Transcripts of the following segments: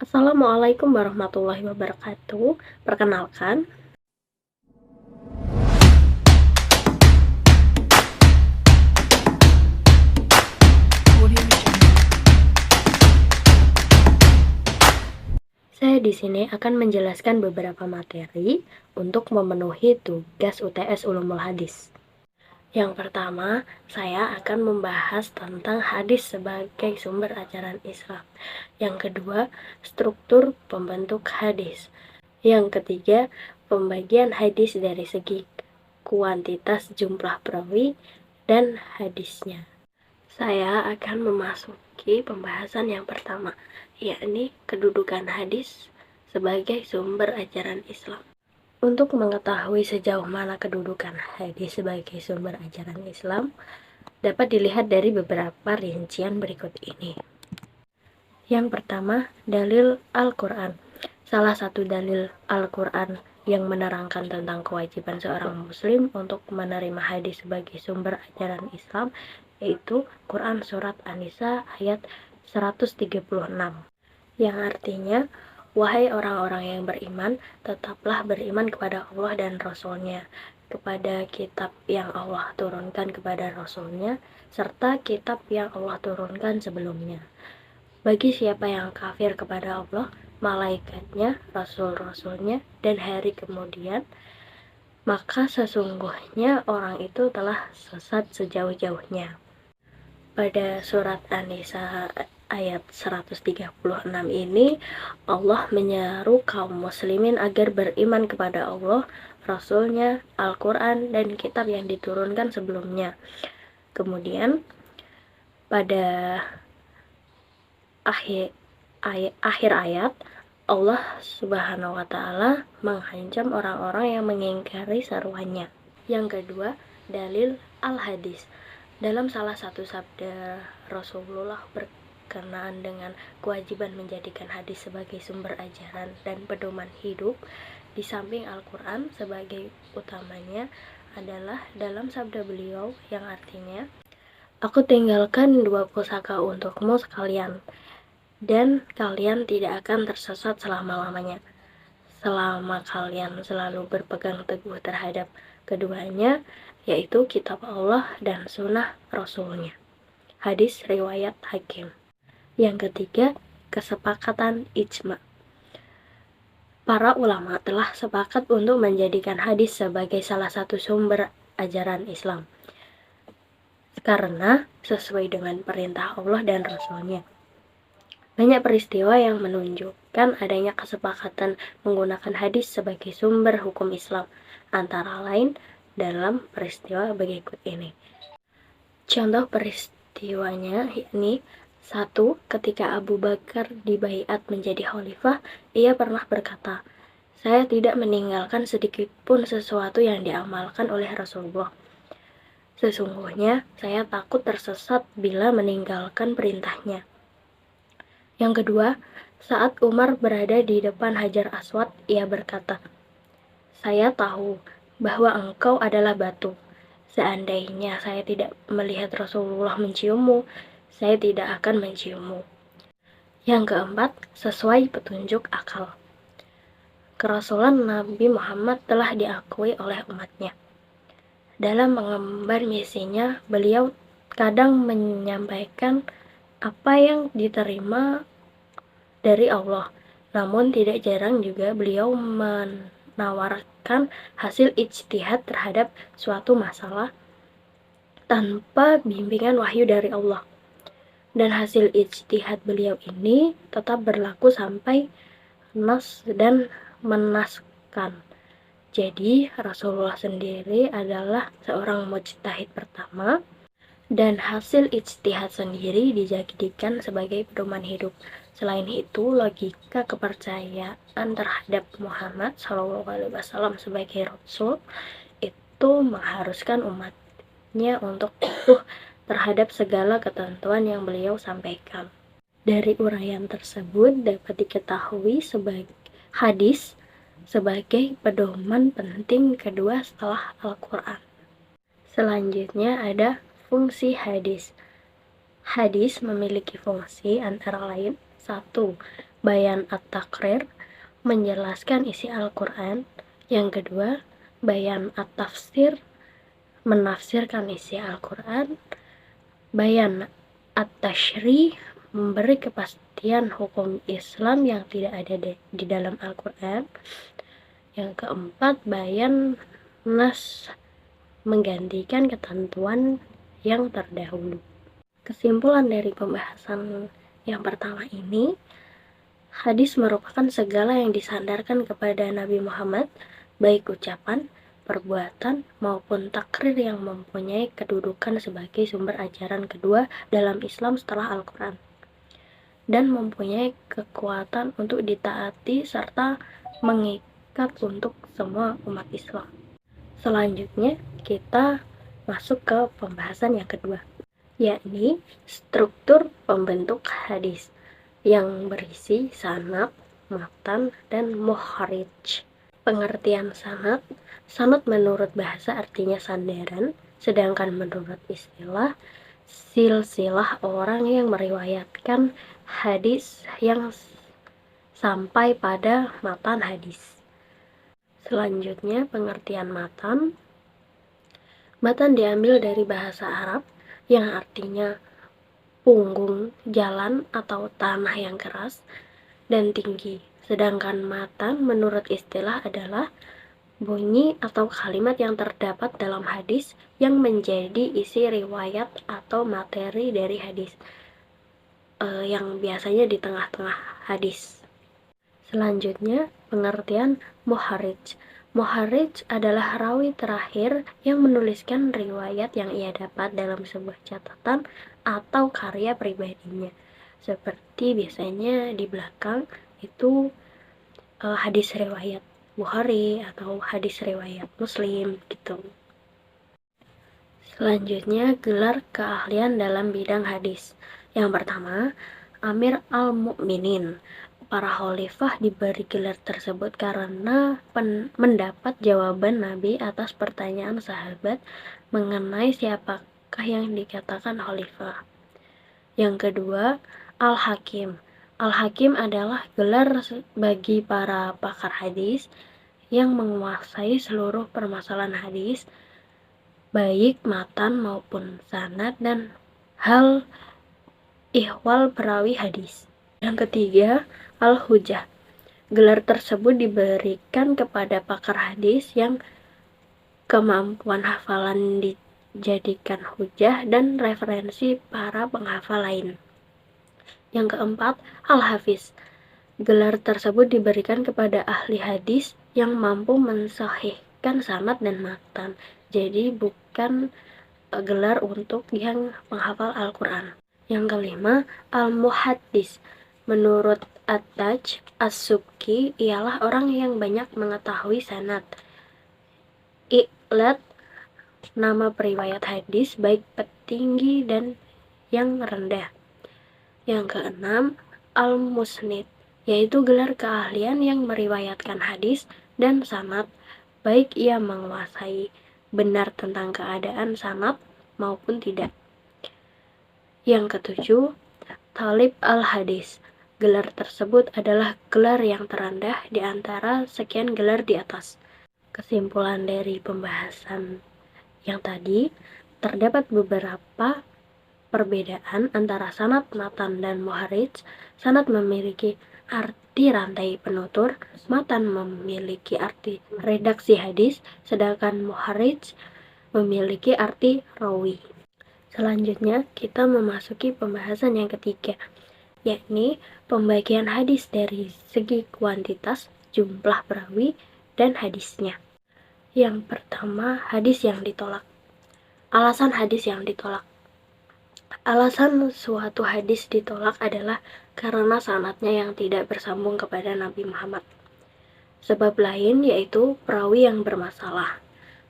Assalamualaikum warahmatullahi wabarakatuh. Perkenalkan, saya di sini akan menjelaskan beberapa materi untuk memenuhi tugas UTS Ulumul Hadis. Yang pertama, saya akan membahas tentang hadis sebagai sumber ajaran Islam. Yang kedua, struktur pembentuk hadis. Yang ketiga, pembagian hadis dari segi kuantitas jumlah perawi dan hadisnya. Saya akan memasuki pembahasan yang pertama, yakni kedudukan hadis sebagai sumber ajaran Islam. Untuk mengetahui sejauh mana kedudukan hadis sebagai sumber ajaran Islam, dapat dilihat dari beberapa rincian berikut ini. Yang pertama, dalil Al-Quran. Salah satu dalil Al-Quran yang menerangkan tentang kewajiban seorang muslim untuk menerima hadis sebagai sumber ajaran Islam yaitu Quran Surat An-Nisa ayat 136 yang artinya, wahai orang-orang yang beriman, tetaplah beriman kepada Allah dan Rasul-Nya, kepada kitab yang Allah turunkan kepada Rasul-Nya, serta kitab yang Allah turunkan sebelumnya. Bagi siapa yang kafir kepada Allah, malaikatnya, rasul-rasulnya, dan hari kemudian, maka sesungguhnya orang itu telah sesat sejauh-jauhnya. Pada surat An-Nisa ayat 136 ini, Allah menyeru kaum muslimin agar beriman kepada Allah, Rasulnya, Al-Quran, dan kitab yang diturunkan sebelumnya. Kemudian, pada akhir ayat, Allah Subhanahu wa Ta'ala mengancam orang-orang yang mengingkari seruannya. Yang kedua, dalil al-hadis. Dalam salah satu sabda Rasulullah berkenaan dengan kewajiban menjadikan hadis sebagai sumber ajaran dan pedoman hidup, di samping Al-Quran sebagai utamanya adalah dalam sabda beliau yang artinya, "Aku tinggalkan 2 pusaka untukmu sekalian, dan kalian tidak akan tersesat selama-lamanya, selama kalian selalu berpegang teguh terhadap keduanya, yaitu kitab Allah dan sunnah Rasulnya." Hadis riwayat Hakim. Yang ketiga, kesepakatan ijma. Para ulama telah sepakat untuk menjadikan hadis sebagai salah satu sumber ajaran Islam, karena sesuai dengan perintah Allah dan Rasul-Nya. Banyak peristiwa yang menunjukkan adanya kesepakatan menggunakan hadis sebagai sumber hukum Islam, antara lain dalam peristiwa berikut ini. Contoh peristiwanya yakni 1. Ketika Abu Bakar dibaiat menjadi khalifah, ia pernah berkata, "Saya tidak meninggalkan sedikit pun sesuatu yang diamalkan oleh Rasulullah. Sesungguhnya saya takut tersesat bila meninggalkan perintahnya." Yang kedua, saat Umar berada di depan Hajar Aswad, ia berkata, "Saya tahu bahwa engkau adalah batu. Seandainya saya tidak melihat Rasulullah menciummu, saya tidak akan menciummu." Yang keempat, sesuai petunjuk akal. Kerasulan Nabi Muhammad telah diakui oleh umatnya. Dalam mengemban misinya, beliau kadang menyampaikan apa yang diterima dari Allah, namun tidak jarang juga beliau menawarkan hasil ijtihad terhadap suatu masalah tanpa bimbingan wahyu dari Allah. Dan hasil ijtihad beliau ini tetap berlaku sampai nas dan menaskan. Jadi Rasulullah sendiri adalah seorang mujtahid pertama, dan hasil ijtihad sendiri dijadikan sebagai pedoman hidup. Selain itu, logika kepercayaan terhadap Muhammad SAW sebagai Rasul itu mengharuskan umatnya untuk patuh terhadap segala ketentuan yang beliau sampaikan. Dari uraian tersebut dapat diketahui sebagai hadis sebagai pedoman penting kedua setelah Al-Quran. Selanjutnya ada fungsi hadis. Hadis memiliki fungsi antara lain 1. bayan at-taqrir, menjelaskan isi Al-Quran. Yang kedua, bayan at-tafsir, menafsirkan isi Al-Quran. Bayan at-tashri, memberi kepastian hukum Islam yang tidak ada di dalam Al-Quran. Yang keempat, bayan nas, menggantikan ketentuan yang terdahulu. Kesimpulan dari pembahasan yang pertama ini, hadis merupakan segala yang disandarkan kepada Nabi Muhammad, baik ucapan, perbuatan, maupun takrir yang mempunyai kedudukan sebagai sumber ajaran kedua dalam Islam setelah Al-Quran, dan mempunyai kekuatan untuk ditaati serta mengikat untuk semua umat Islam. Selanjutnya, kita masuk ke pembahasan yang kedua, yakni struktur pembentuk hadis yang berisi sanad, matan, dan muharrij. Pengertian sanad. Sanad menurut bahasa artinya sandaran, sedangkan menurut istilah silsilah orang yang meriwayatkan hadis yang sampai pada matan hadis. Selanjutnya, pengertian matan. Matan diambil dari bahasa Arab yang artinya punggung, jalan, atau tanah yang keras dan tinggi. Sedangkan matan menurut istilah adalah bunyi atau kalimat yang terdapat dalam hadis yang menjadi isi riwayat atau materi dari hadis, yang biasanya di tengah-tengah hadis. Selanjutnya, pengertian muharrij. Muharrij adalah rawi terakhir yang menuliskan riwayat yang ia dapat dalam sebuah catatan atau karya pribadinya. Seperti biasanya di belakang itu hadis riwayat Bukhari atau hadis riwayat Muslim gitu. Selanjutnya, gelar keahlian dalam bidang hadis. Yang pertama, Amir al-Mu'minin. Para khalifah diberi gelar tersebut karena mendapat jawaban Nabi atas pertanyaan sahabat mengenai siapakah yang dikatakan khalifah. Yang kedua, Al-Hakim. Al-Hakim adalah gelar bagi para pakar hadis yang menguasai seluruh permasalahan hadis, baik matan maupun sanad dan hal ihwal perawi hadis. Yang ketiga, Al-Hujjah. Gelar tersebut diberikan kepada pakar hadis yang kemampuan hafalan dijadikan hujah dan referensi para penghafal lain. Yang keempat, Al-Hafiz. Gelar tersebut diberikan kepada ahli hadis yang mampu mensahihkan sanad dan matan. Jadi bukan gelar untuk yang penghafal Al-Quran. Yang kelima, Al-Muhaddis. Menurut At-Taj As-Subki, ialah orang yang banyak mengetahui sanad, i'lat, nama periwayat hadis baik petinggi dan yang rendah. Yang keenam, Al-Musnid, yaitu gelar keahlian yang meriwayatkan hadis dan sanad, baik ia menguasai benar tentang keadaan sanad maupun tidak. Yang ketujuh, Talib al-Hadis. Gelar tersebut adalah gelar yang terendah di antara sekian gelar di atas. Kesimpulan dari pembahasan yang tadi, terdapat beberapa perbedaan antara sanad, matan, dan muharrij. Sanad memiliki arti rantai penutur, matan memiliki arti redaksi hadis, sedangkan muharrij memiliki arti rawi. Selanjutnya, kita memasuki pembahasan yang ketiga, yakni pembagian hadis dari segi kuantitas, jumlah perawi, dan hadisnya. Yang pertama, hadis yang ditolak. Alasan hadis yang ditolak. Alasan suatu hadis ditolak adalah karena sanadnya yang tidak bersambung kepada Nabi Muhammad. Sebab lain yaitu perawi yang bermasalah,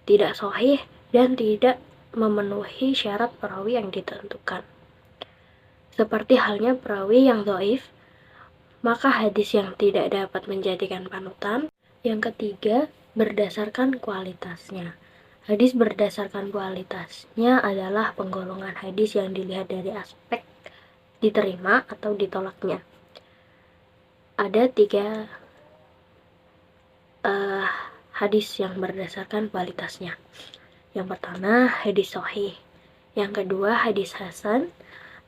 tidak sahih, dan tidak memenuhi syarat perawi yang ditentukan. Seperti halnya perawi yang dhaif, maka hadis yang tidak dapat menjadikan panutan. Yang ketiga, berdasarkan kualitasnya. Hadis berdasarkan kualitasnya adalah penggolongan hadis yang dilihat dari aspek diterima atau ditolaknya. ada 3 hadis yang berdasarkan kualitasnya. Yang pertama, hadis sahih. Yang kedua, hadis hasan.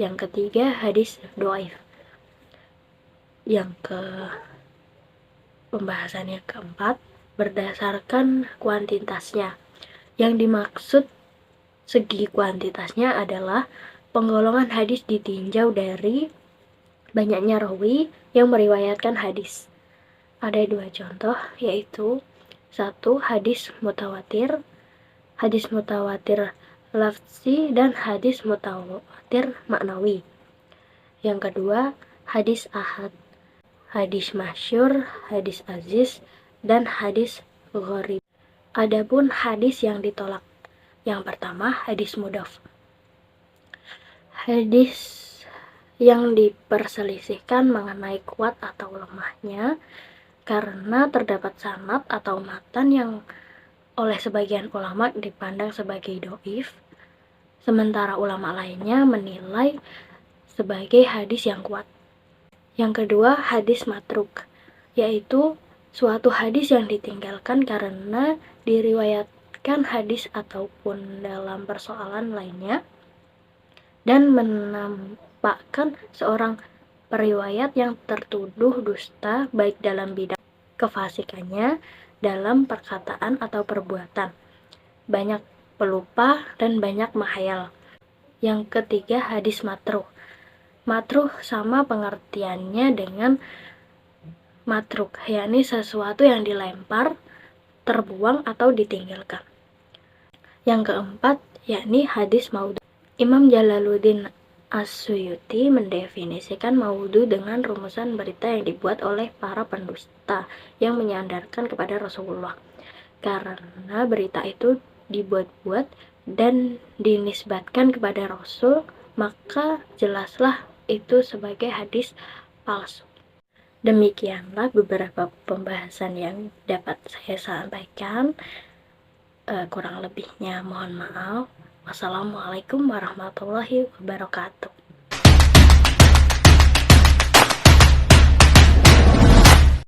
Yang ketiga, hadis dhaif. Yang pembahasan yang keempat, berdasarkan kuantitasnya. Yang dimaksud segi kuantitasnya adalah penggolongan hadis ditinjau dari banyaknya rawi yang meriwayatkan hadis. Ada 2 contoh, yaitu 1. Hadis mutawatir lafzi dan hadis mutawatir maknawi. Yang kedua, hadis ahad, hadis masyhur, hadis aziz, dan hadis gharib. Adapun hadis yang ditolak, yang pertama hadis mudhaf. Hadis yang diperselisihkan mengenai kuat atau lemahnya karena terdapat sanad atau matan yang oleh sebagian ulama dipandang sebagai dhaif, sementara ulama lainnya menilai sebagai hadis yang kuat. Yang kedua, hadis matruk, yaitu suatu hadis yang ditinggalkan karena diriwayatkan hadis ataupun dalam persoalan lainnya dan menampakkan seorang periwayat yang tertuduh dusta baik dalam bidang kefasikannya, dalam perkataan atau perbuatan, banyak pelupa dan banyak menghayal. Yang ketiga, hadis matruh. Matruh sama pengertiannya dengan matruk, yakni sesuatu yang dilempar, terbuang atau ditinggalkan. Yang keempat, yakni hadis maudhu. Imam Jalaluddin As-Suyuti mendefinisikan maudhu dengan rumusan berita yang dibuat oleh para pendusta yang menyandarkan kepada Rasulullah. Karena berita itu dibuat-buat dan dinisbatkan kepada Rasul, maka jelaslah itu sebagai hadis palsu. Demikianlah beberapa pembahasan yang dapat saya sampaikan. Kurang lebihnya mohon maaf. Wassalamualaikum warahmatullahi wabarakatuh.